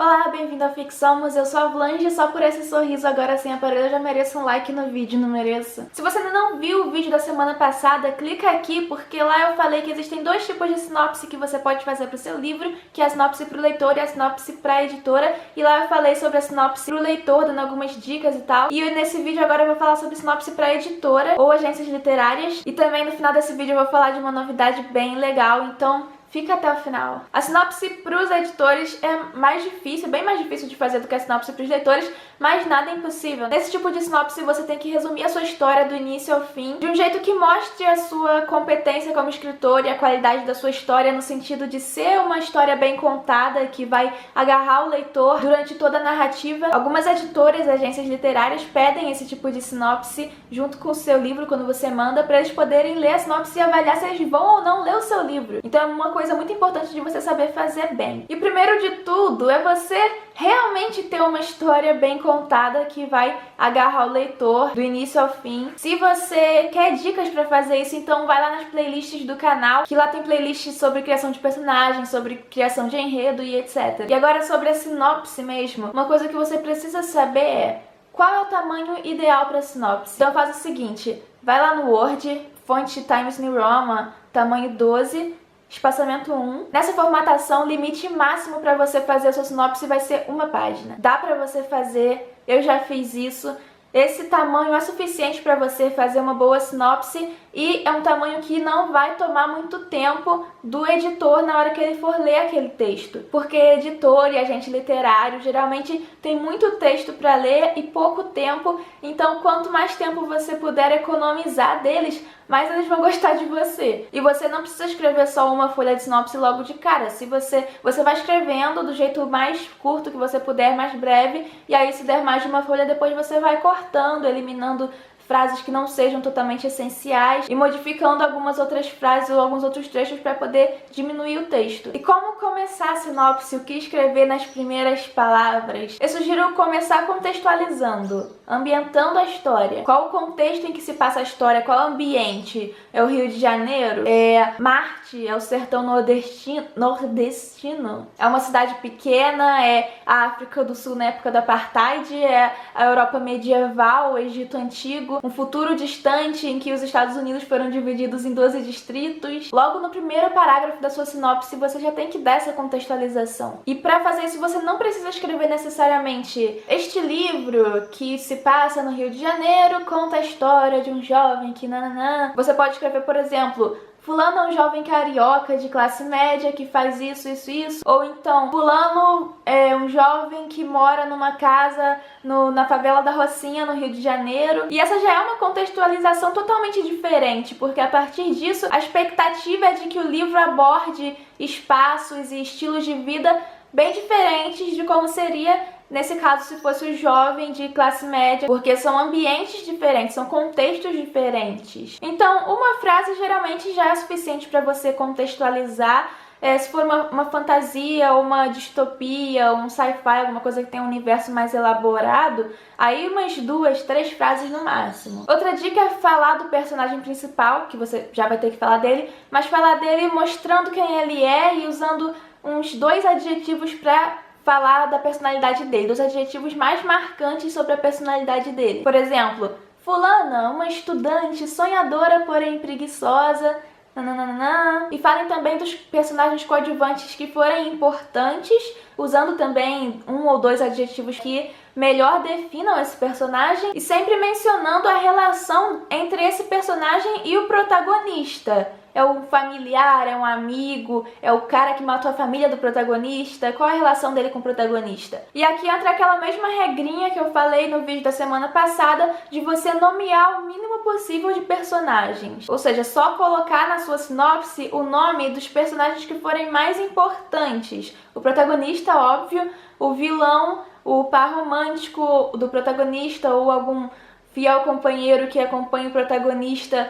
Olá, bem-vindo ao Fixamos, eu sou a Vlange, só por esse sorriso agora sem aparelho eu já mereço um like no vídeo, não mereço? Se você ainda não viu o vídeo da semana passada, clica aqui porque lá eu falei que existem dois tipos de sinopse que você pode fazer para o seu livro, que é a sinopse para o leitor e a sinopse para a editora, e lá eu falei sobre a sinopse para o leitor, dando algumas dicas e tal, e nesse vídeo agora eu vou falar sobre sinopse para a editora ou agências literárias, e também no final desse vídeo eu vou falar de uma novidade bem legal, então fica até o final. A sinopse para os editores é mais difícil, bem mais difícil de fazer do que a sinopse para os leitores, mas nada é impossível. Nesse tipo de sinopse você tem que resumir a sua história do início ao fim, de um jeito que mostre a sua competência como escritor e a qualidade da sua história no sentido de ser uma história bem contada, que vai agarrar o leitor durante toda a narrativa. Algumas editoras e agências literárias pedem esse tipo de sinopse junto com o seu livro quando você manda, para eles poderem ler a sinopse e avaliar se eles vão ou não ler o seu livro. Então é uma coisa muito importante de você saber fazer bem. E primeiro de tudo é você realmente ter uma história bem contada que vai agarrar o leitor do início ao fim. Se você quer dicas pra fazer isso, então vai lá nas playlists do canal, que lá tem playlists sobre criação de personagens, sobre criação de enredo e etc. E agora sobre a sinopse mesmo, uma coisa que você precisa saber é qual é o tamanho ideal para sinopse. Então faz o seguinte, vai lá no Word, fonte Times New Roman, tamanho 12, espaçamento 1. Nessa formatação, limite máximo para você fazer a sua sinopse vai ser uma página. Dá para você fazer, eu já fiz isso. Esse tamanho é suficiente para você fazer uma boa sinopse e é um tamanho que não vai tomar muito tempo do editor na hora que ele for ler aquele texto. Porque editor e agente literário geralmente tem muito texto para ler e pouco tempo, então quanto mais tempo você puder economizar deles, mais eles vão gostar de você. E você não precisa escrever só uma folha de sinopse logo de cara. Se você vai escrevendo do jeito mais curto que você puder, mais breve, e aí se der mais de uma folha, depois você vai cortando, eliminando frases que não sejam totalmente essenciais e modificando algumas outras frases ou alguns outros trechos para poder diminuir o texto. E como começar a sinopse? O que escrever nas primeiras palavras? Eu sugiro começar contextualizando, ambientando a história. Qual o contexto em que se passa a história? Qual o ambiente? É o Rio de Janeiro? É Marte? É o sertão nordestino? É uma cidade pequena? É a África do Sul na época do Apartheid? É a Europa medieval? O Egito Antigo? Um futuro distante em que os Estados Unidos foram divididos em 12 distritos. Logo no primeiro parágrafo da sua sinopse, você já tem que dar essa contextualização. E para fazer isso, você não precisa escrever necessariamente este livro que se passa no Rio de Janeiro conta a história de um jovem que nananã. Você pode escrever, por exemplo, fulano é um jovem carioca de classe média que faz isso, isso, isso. Ou então, fulano é um jovem que mora numa casa na favela da Rocinha, no Rio de Janeiro. E essa já é uma contextualização totalmente diferente, porque a partir disso, a expectativa é de que o livro aborde espaços e estilos de vida bem diferentes de como seria nesse caso se fosse o jovem de classe média, porque são ambientes diferentes, são contextos diferentes. Então, uma frase geralmente já é suficiente para você contextualizar. Se for uma fantasia, ou uma distopia, ou um sci-fi, alguma coisa que tem um universo mais elaborado, aí umas 2, 3 frases no máximo. Outra dica é falar do personagem principal, que você já vai ter que falar dele, mas falar dele mostrando quem ele é e usando uns 2 adjetivos para falar da personalidade dele, dos adjetivos mais marcantes sobre a personalidade dele. Por exemplo, fulana, uma estudante sonhadora, porém preguiçosa, nananana. E falem também dos personagens coadjuvantes que forem importantes, usando também 1 ou 2 adjetivos que melhor definam esse personagem e sempre mencionando a relação entre esse personagem e o protagonista. É um familiar, é um amigo, é o cara que matou a família do protagonista, qual é a relação dele com o protagonista? E aqui entra aquela mesma regrinha que eu falei no vídeo da semana passada, de você nomear o mínimo possível de personagens. Ou seja, só colocar na sua sinopse o nome dos personagens que forem mais importantes. O protagonista, óbvio, o vilão, o par romântico do protagonista ou algum fiel companheiro que acompanhe o protagonista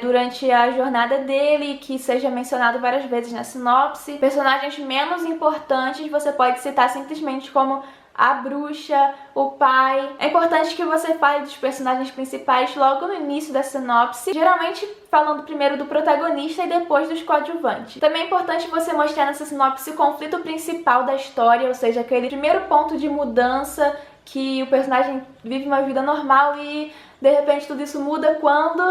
durante a jornada dele, que seja mencionado várias vezes na sinopse. Personagens menos importantes você pode citar simplesmente como a bruxa, o pai. É importante que você fale dos personagens principais logo no início da sinopse, geralmente falando primeiro do protagonista e depois dos coadjuvantes. Também é importante você mostrar nessa sinopse o conflito principal da história, ou seja, aquele primeiro ponto de mudança que o personagem vive uma vida normal e de repente tudo isso muda quando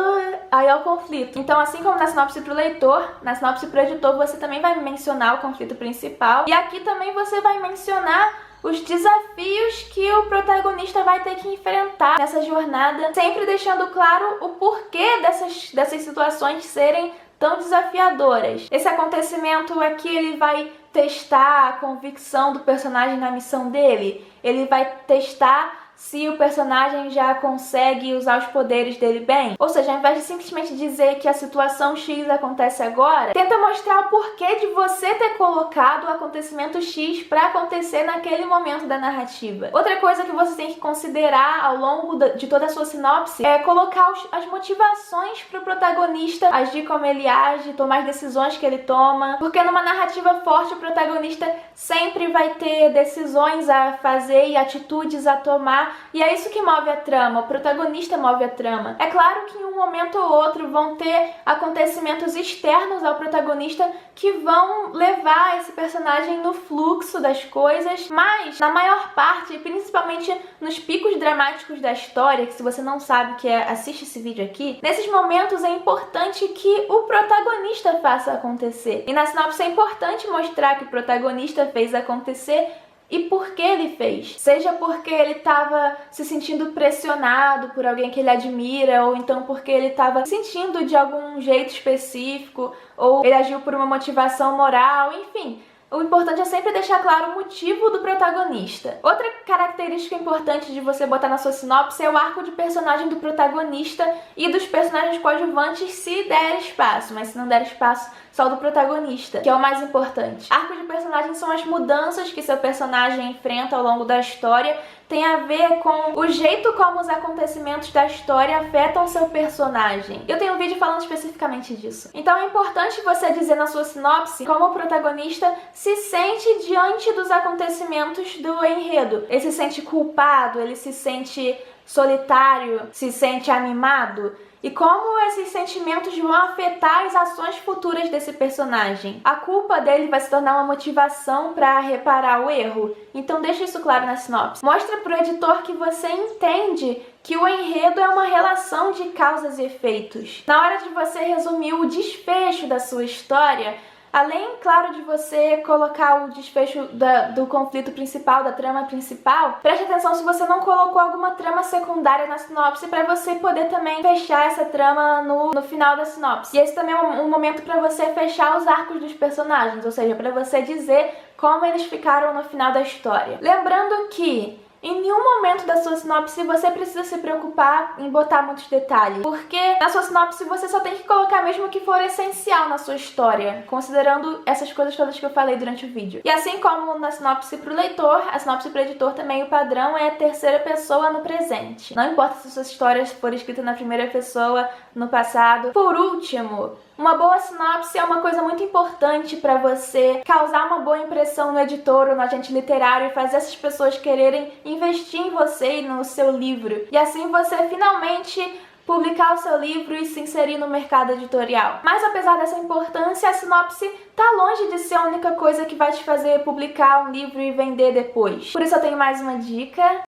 aí é o conflito. Então, assim como na sinopse pro leitor, na sinopse pro editor você também vai mencionar o conflito principal. E aqui também você vai mencionar os desafios que o protagonista vai ter que enfrentar nessa jornada, sempre deixando claro o porquê dessas situações serem tão desafiadoras. Esse acontecimento aqui, ele vai testar a convicção do personagem na missão dele, ele vai testar se o personagem já consegue usar os poderes dele bem. Ou seja, ao invés de simplesmente dizer que a situação X acontece agora, tenta mostrar o porquê de você ter colocado o acontecimento X para acontecer naquele momento da narrativa. Outra coisa que você tem que considerar ao longo de toda a sua sinopse é colocar as motivações para o protagonista agir como ele age, tomar as decisões que ele toma, porque numa narrativa forte o protagonista sempre vai ter decisões a fazer e atitudes a tomar. E é isso que move a trama, o protagonista move a trama. É claro que em um momento ou outro vão ter acontecimentos externos ao protagonista que vão levar esse personagem no fluxo das coisas, mas na maior parte, principalmente nos picos dramáticos da história, que se você não sabe o que é, assiste esse vídeo aqui, nesses momentos é importante que o protagonista faça acontecer. E na sinopse é importante mostrar que o protagonista fez acontecer e por que ele fez. Seja porque ele estava se sentindo pressionado por alguém que ele admira, ou então porque ele estava se sentindo de algum jeito específico, ou ele agiu por uma motivação moral, enfim. O importante é sempre deixar claro o motivo do protagonista. Outra característica importante de você botar na sua sinopse é o arco de personagem do protagonista e dos personagens coadjuvantes, se der espaço, mas se não der espaço, só do protagonista, que é o mais importante. Arco de personagem são as mudanças que seu personagem enfrenta ao longo da história, tem a ver com o jeito como os acontecimentos da história afetam seu personagem. Eu tenho um vídeo falando especificamente disso. Então é importante você dizer na sua sinopse como o protagonista se sente diante dos acontecimentos do enredo. Ele se sente culpado, ele se sente solitário, se sente animado. E como esses sentimentos vão afetar as ações futuras desse personagem. A culpa dele vai se tornar uma motivação para reparar o erro. Então deixa isso claro na sinopse. Mostra pro editor que você entende que o enredo é uma relação de causas e efeitos. Na hora de você resumir o desfecho da sua história, além, claro, de você colocar o desfecho do conflito principal, da trama principal, preste atenção se você não colocou alguma trama secundária na sinopse para você poder também fechar essa trama no final da sinopse. E esse também é um momento para você fechar os arcos dos personagens, ou seja, para você dizer como eles ficaram no final da história. Lembrando que em nenhum momento da sua sinopse você precisa se preocupar em botar muitos detalhes, porque na sua sinopse você só tem que colocar mesmo o que for essencial na sua história, considerando essas coisas todas que eu falei durante o vídeo. E assim como na sinopse pro leitor, a sinopse pro editor também, o padrão é a terceira pessoa no presente. Não importa se suas histórias forem escritas na primeira pessoa, no passado. Por último, uma boa sinopse é uma coisa muito importante para você causar uma boa impressão no editor ou no agente literário e fazer essas pessoas quererem investir em você e no seu livro. E assim você finalmente publicar o seu livro e se inserir no mercado editorial. Mas apesar dessa importância, a sinopse tá longe de ser a única coisa que vai te fazer publicar um livro e vender depois. Por isso eu tenho mais uma dica.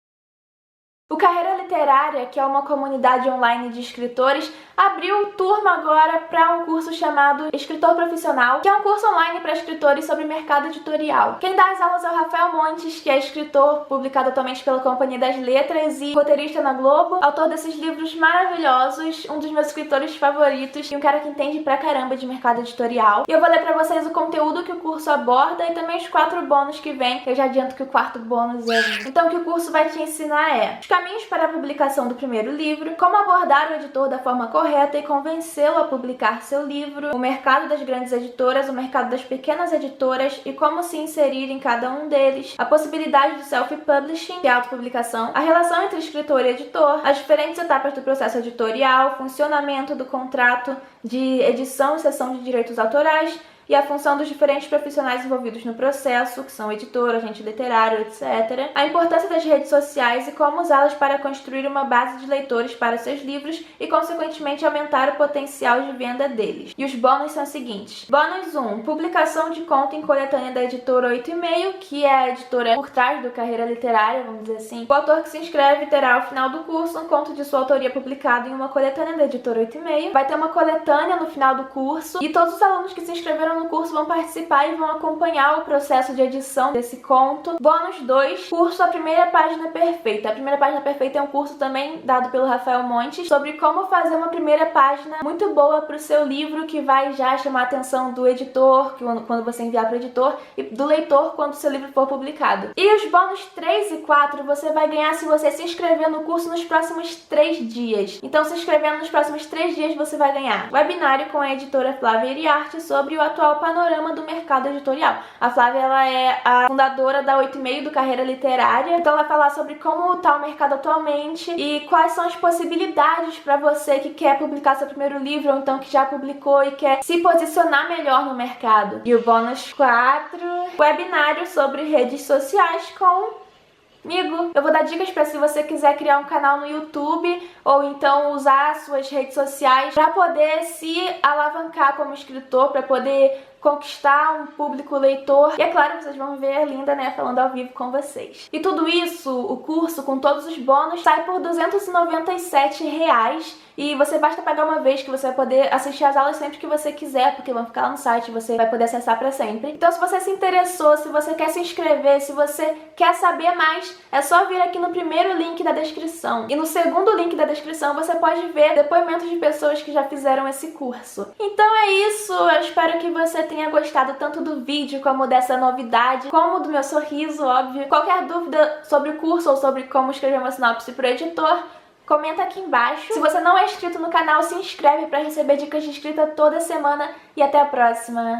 O Carreira Literária, que é uma comunidade online de escritores, abriu turma agora para um curso chamado Escritor Profissional, que é um curso online para escritores sobre mercado editorial. Quem dá as aulas é o Rafael Montes, que é escritor publicado atualmente pela Companhia das Letras e roteirista na Globo, autor desses livros maravilhosos, um dos meus escritores favoritos e um cara que entende pra caramba de mercado editorial. E eu vou ler pra vocês o conteúdo que o curso aborda e também os 4 bônus que vem. Eu já adianto que o 4º bônus é... Então o que o curso vai te ensinar é caminhos para a publicação do primeiro livro, como abordar o editor da forma correta e convencê-lo a publicar seu livro, o mercado das grandes editoras, o mercado das pequenas editoras e como se inserir em cada um deles, a possibilidade do self-publishing, que é a autopublicação, a relação entre escritor e editor, as diferentes etapas do processo editorial, funcionamento do contrato de edição e cessão de direitos autorais, e a função dos diferentes profissionais envolvidos no processo, que são editor, agente literário, etc. A importância das redes sociais e como usá-las para construir uma base de leitores para seus livros e, consequentemente, aumentar o potencial de venda deles. E os bônus são os seguintes. Bônus 1. Publicação de conto em coletânea da editora 8,5, que é a editora por trás do Carreira Literária, vamos dizer assim. O autor que se inscreve terá, ao final do curso, um conto de sua autoria publicado em uma coletânea da editora 8,5. Vai ter uma coletânea no final do curso e todos os alunos que se inscreveram no curso vão participar e vão acompanhar o processo de edição desse conto. Bônus 2. Curso A Primeira Página Perfeita. A Primeira Página Perfeita é um curso também dado pelo Rafael Montes sobre como fazer uma primeira página muito boa para o seu livro, que vai já chamar a atenção do editor, quando você enviar para o editor, e do leitor quando o seu livro for publicado. E os bônus 3 e 4 você vai ganhar se você se inscrever no curso nos próximos 3 dias. Então, se inscrevendo nos próximos 3 dias, você vai ganhar webinário com a editora Flávia Iriarte sobre o atual panorama do mercado editorial. A Flávia, ela é a fundadora da 8,5 do Carreira Literária, então ela vai falar sobre como está o mercado atualmente e quais são as possibilidades para você que quer publicar seu primeiro livro ou então que já publicou e quer se posicionar melhor no mercado. E o bônus 4, webinário sobre redes sociais comigo. Eu vou dar dicas para se você quiser criar um canal no YouTube ou então usar suas redes sociais para poder se alavancar como escritor, para poder conquistar um público leitor. E é claro, vocês vão ver a Linda, né, falando ao vivo com vocês. E tudo isso, o curso com todos os bônus, sai por R$ 297 e você basta pagar uma vez que você vai poder assistir as aulas sempre que você quiser, porque vão ficar lá no site e você vai poder acessar para sempre. Então, se você se interessou, se você quer se inscrever, se você quer saber mais, é só vir aqui no primeiro link da descrição. E no segundo link da descrição você pode ver depoimentos de pessoas que já fizeram esse curso. Então é isso, eu espero que você tenha gostado tanto do vídeo como dessa novidade, como do meu sorriso, óbvio. Qualquer dúvida sobre o curso ou sobre como escrever uma sinopse para o editor, comenta aqui embaixo. Se você não é inscrito no canal, se inscreve para receber dicas de escrita toda semana e até a próxima!